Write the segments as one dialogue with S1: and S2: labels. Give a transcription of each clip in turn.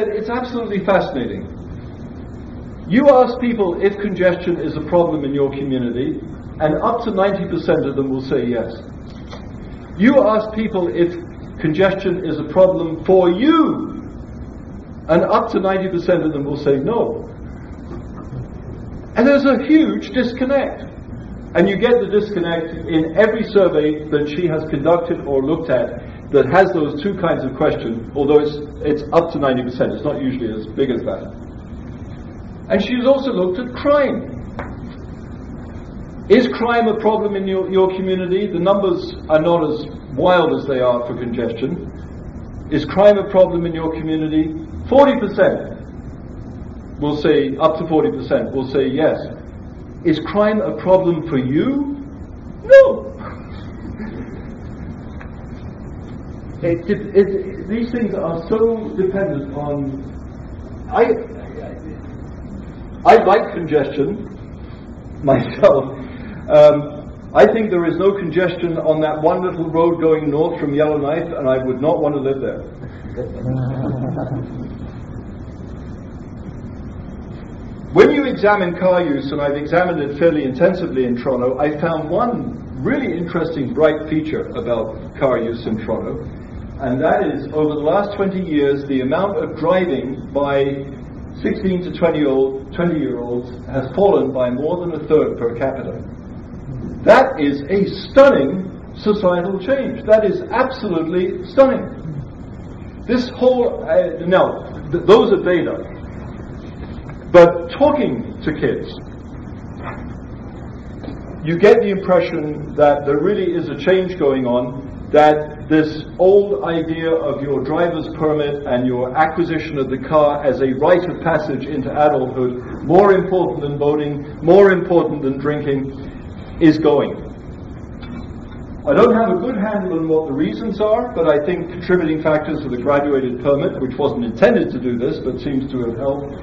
S1: It's absolutely fascinating. You ask people if congestion is a problem in your community, and up to 90% of them will say yes. You ask people if congestion is a problem for you, and up to 90% of them will say no. And there's a huge disconnect. And you get the disconnect in every survey that she has conducted or looked at that has those two kinds of questions, although it's up to 90%, it's not usually as big as that. And she's also looked at crime. Is crime a problem in your community? The numbers are not as wild as they are for congestion. Is crime a problem in your community? 40% will say, up to 40% will say yes. Is crime a problem for you? No. These things are so dependent on... I like congestion myself. I think there is no congestion on that one little road going north from Yellowknife, and I would not want to live there. When you examine car use, and I've examined it fairly intensively in Toronto, I found one really interesting bright feature about car use in Toronto, and that is, over the last 20 years, the amount of driving by 16 to 20-year-olds has fallen by more than a third per capita. That is a stunning societal change. That is absolutely stunning. This whole, those are data. But talking to kids, you get the impression that there really is a change going on, that this old idea of your driver's permit and your acquisition of the car as a rite of passage into adulthood, more important than voting, more important than drinking, is going. I don't have a good handle on what the reasons are, but I think contributing factors are the graduated permit, which wasn't intended to do this, but seems to have helped.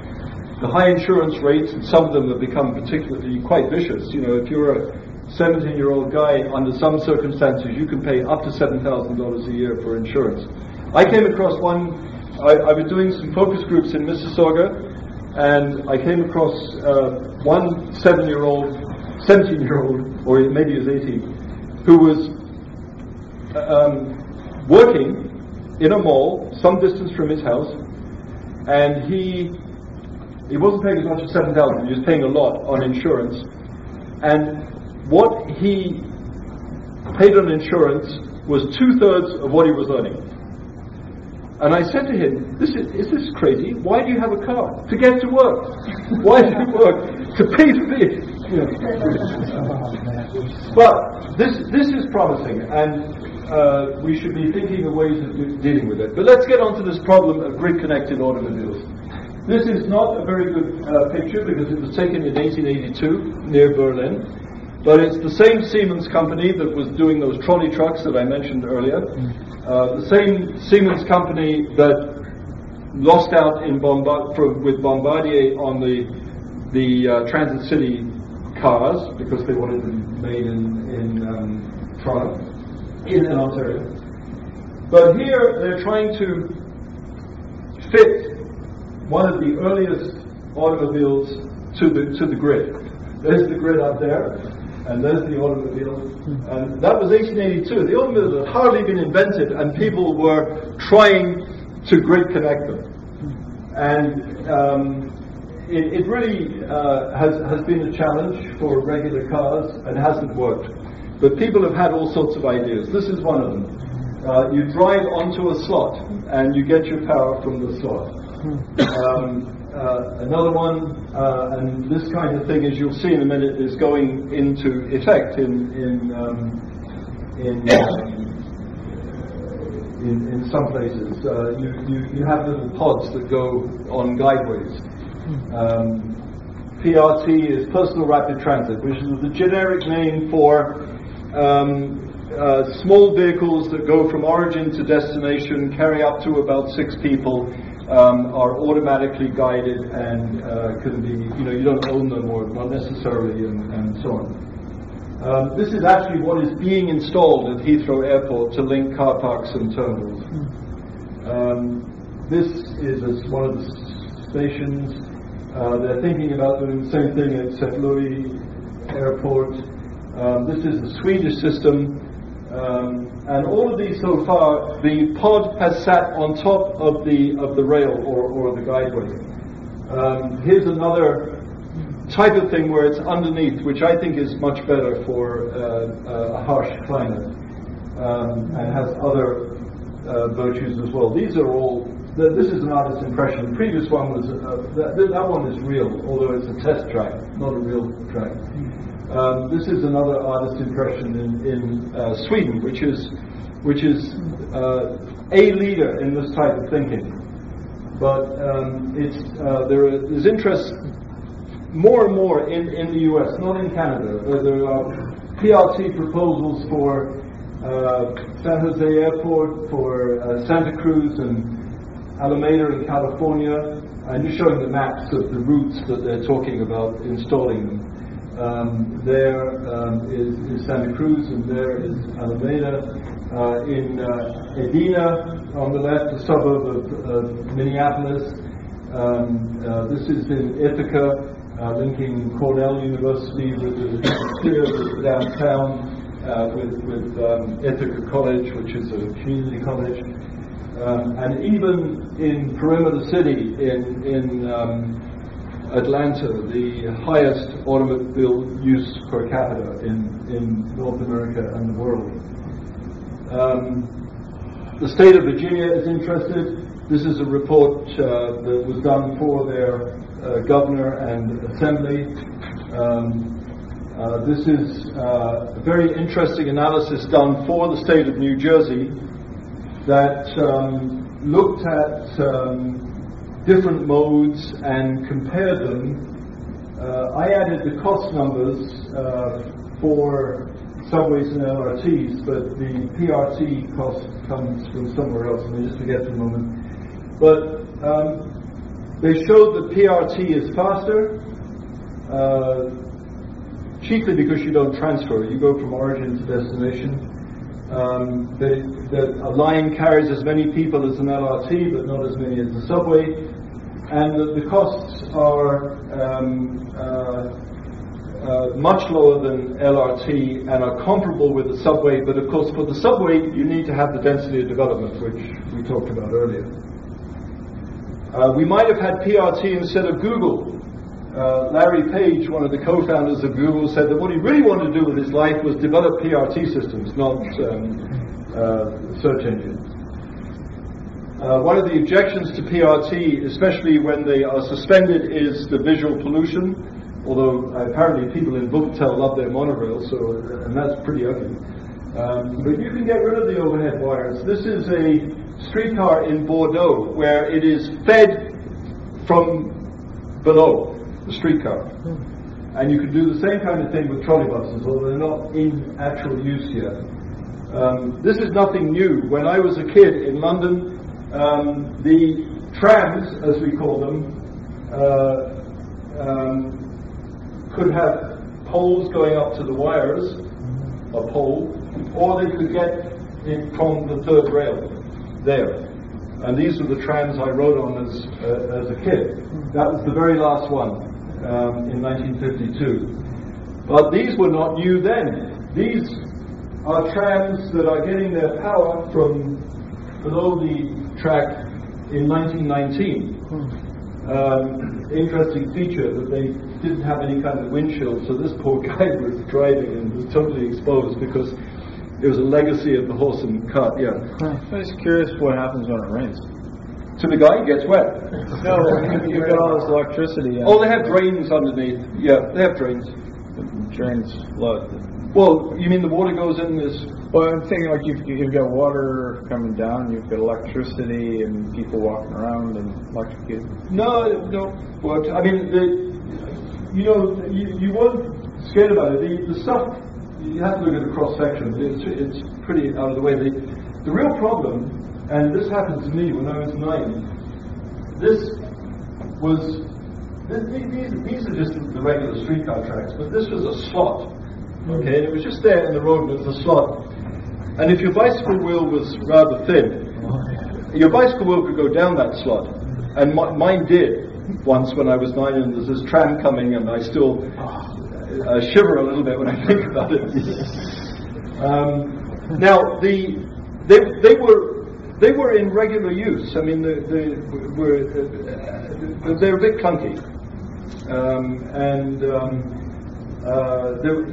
S1: The high insurance rates, and some of them have become particularly quite vicious. You know, if you're a 17-year-old guy, under some circumstances, you can pay up to $7,000 a year for insurance. I came across one, I was doing some focus groups in Mississauga, and I came across one 17-year-old, or maybe he was 18, who was working in a mall some distance from his house, and he wasn't paying as much as $7,000, he was paying a lot on insurance, and what he paid on insurance was 2/3 of what he was earning. And I said to him, is this crazy? Why do you have a car? To get to work. Why do you work? To pay for this. You know. But this is promising, and we should be thinking of ways of dealing with it. But let's get on to this problem of grid-connected automobiles. This is not a very good picture because it was taken in 1882 near Berlin. But it's the same Siemens company that was doing those trolley trucks that I mentioned earlier. The same Siemens company that lost out in with Bombardier on the Transit City cars because they wanted them made in Toronto, in Ontario. But here they're trying to fit one of the earliest automobiles to the grid. There's the grid up there. And there's the automobile. And that was 1882. The automobile had hardly been invented, and people were trying to grid connect them. And it really has been a challenge for regular cars and hasn't worked. But people have had all sorts of ideas. This is one of them. You drive onto a slot, and you get your power from the slot. Another one, and this kind of thing, as you'll see in a minute, is going into effect in some places. You have little pods that go on guideways. PRT is Personal Rapid Transit, which is the generic name for small vehicles that go from origin to destination, carry up to about 6 people. Are automatically guided and can be, you don't own them or not necessarily, and so on. This is actually what is being installed at Heathrow Airport to link car parks and terminals. This is one of the stations. They're thinking about doing the same thing at St. Louis Airport. This is the Swedish system. And all of these so far, the pod has sat on top of the rail or the guideway. Here's another type of thing where it's underneath, which I think is much better for a harsh climate, and has other virtues as well. These are all. This is an artist's impression. The previous one was that one is real, although it's a test track, not a real track. This is another artist's impression in Sweden, which is a leader in this type of thinking. But there's interest more and more in the U.S., not in Canada. There are PRT proposals for San Jose Airport, for Santa Cruz and Alameda in California. I'm just showing the maps of the routes that they're talking about installing them. There is Santa Cruz, and there is Alameda. In Edina, on the left, a suburb of Minneapolis. This is in Ithaca, linking Cornell University with the downtown, with Ithaca College, which is a community college. And even in Perimeter City in Atlanta, the highest automobile use per capita in North America and the world. The state of Virginia is interested. This is a report that was done for their governor and assembly. This is a very interesting analysis done for the state of New Jersey that looked at different modes and compared them. I added the cost numbers for subways and LRTs, but the PRT cost comes from somewhere else. Let me just forget for a moment. But they showed that PRT is faster, chiefly because you don't transfer. You go from origin to destination. That a line carries as many people as an LRT, but not as many as the subway, and that the costs are much lower than LRT and are comparable with the subway. But of course, for the subway, you need to have the density of development, which we talked about earlier. We might have had PRT instead of Google. Larry Page, one of the co-founders of Google, said that what he really wanted to do with his life was develop PRT systems, not search engines. One of the objections to PRT, especially when they are suspended, is the visual pollution, although apparently people in Booktel love their monorail, and that's pretty ugly. But you can get rid of the overhead wires. This is a streetcar in Bordeaux where it is fed from below the streetcar. And you can do the same kind of thing with trolleybuses, although they're not in actual use yet. This is nothing new. When I was a kid in London, the trams, as we call them, could have poles going up to the wires, a pole, or they could get it from the third rail there. And these were the trams I rode on as a kid. That was the very last one in 1952. But these were not new then. These are trams that are getting their power from below the track in 1919. Interesting feature that they didn't have any kind of windshield, so this poor guy was driving and was totally exposed because it was a legacy of the horse and cart. Yeah.
S2: I'm just curious what happens when it rains.
S1: To the guy, he gets wet.
S2: No, you've got all this electricity.
S1: Oh, they have drains underneath. Yeah, they have drains.
S2: Drains flood.
S1: Well, you mean the water goes in this?
S2: Well, I'm thinking like you've got water coming down, you've got electricity and people walking around and electrocuted.
S1: No. But I mean, you weren't scared about it. The stuff, you have to look at the cross section. It's pretty out of the way. The real problem, and this happened to me when I was 9. These are just the regular streetcar tracks, but this was a slot. Okay, and it was just there in the road, and it was a slot. And if your bicycle wheel was rather thin, your bicycle wheel could go down that slot, and mine did once when I was 9, and there's this tram coming, and I still shiver a little bit when I think about it. Now, they were in regular use. I mean, they're a bit clunky,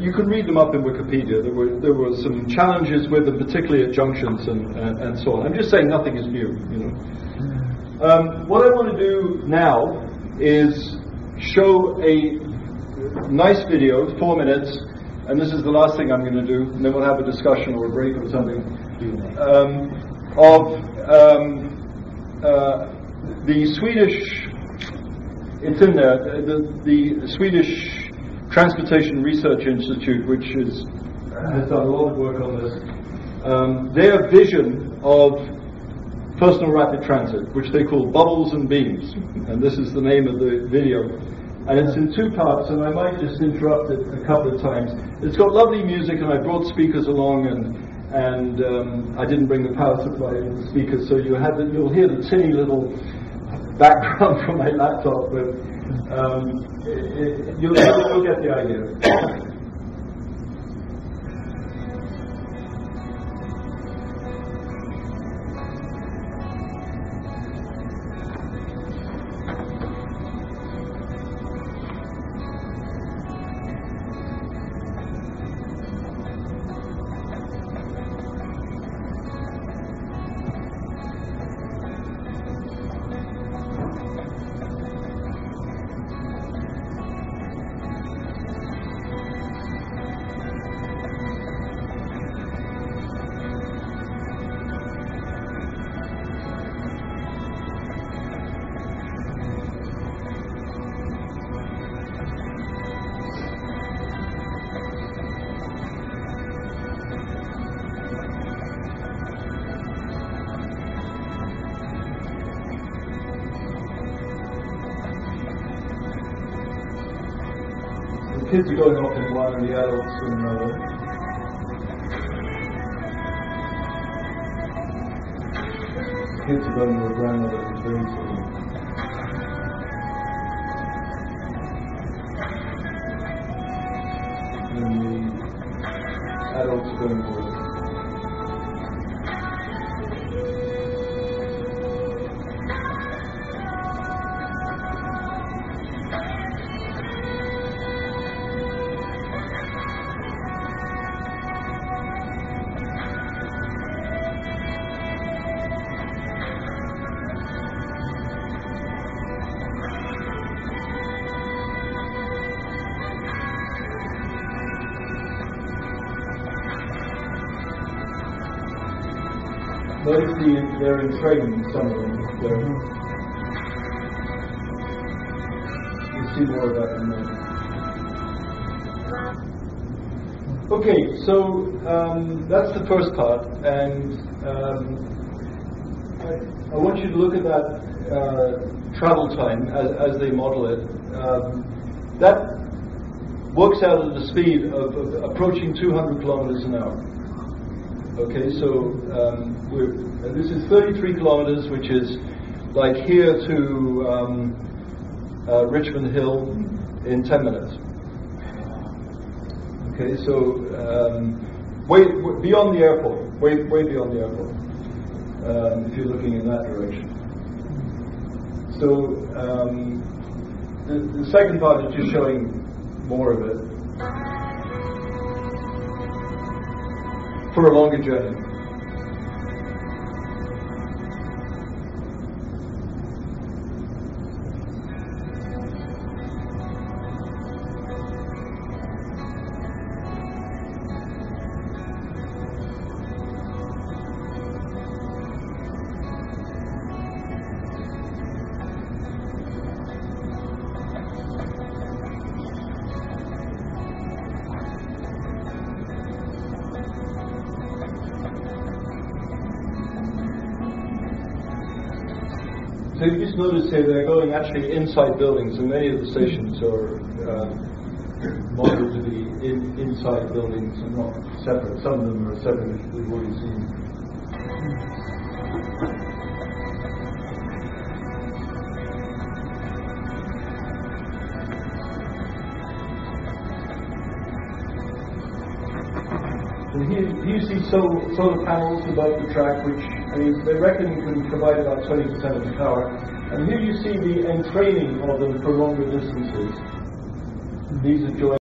S1: you can read them up in Wikipedia. There were some challenges with them, particularly at junctions and so on. I'm just saying nothing is new, you know. What I want to do now is show a nice video, 4 minutes, and this is the last thing I'm going to do, and then we'll have a discussion or a break or something, of the Swedish, it's in there, the Swedish Transportation Research Institute, which has done a lot of work on this, their vision of personal rapid transit, which they call Bubbles and Beams, and this is the name of the video. And it's in 2 parts, and I might just interrupt it a couple of times. It's got lovely music, and I brought speakers along, and I didn't bring the power supply of the speakers, so you'll hear the tinny little background from my laptop, but you'll get the idea. Kids are going off in one and the adults in another. Kids are going to their grandmother and doing something. And the adults are going to work. Notice they're in training, some of them. You'll see more of that in a minute. Okay, so that's the first part, and I want you to look at that travel time as they model it. That works out at the speed of approaching 200 kilometers an hour. Okay, so this is 33 kilometers, which is like here to Richmond Hill in 10 minutes. Okay, so way beyond the airport, way beyond the airport, if you're looking in that direction. So the second part is just showing more of it for a longer journey. So you just notice here they're going actually inside buildings, and many of the stations are modeled to be inside buildings and not separate. Some of them are separate, as we've already seen. And here you see solar panels above the track, which they reckon can provide about 20% of the power. And here you see the entraining of them for longer distances. These are joined.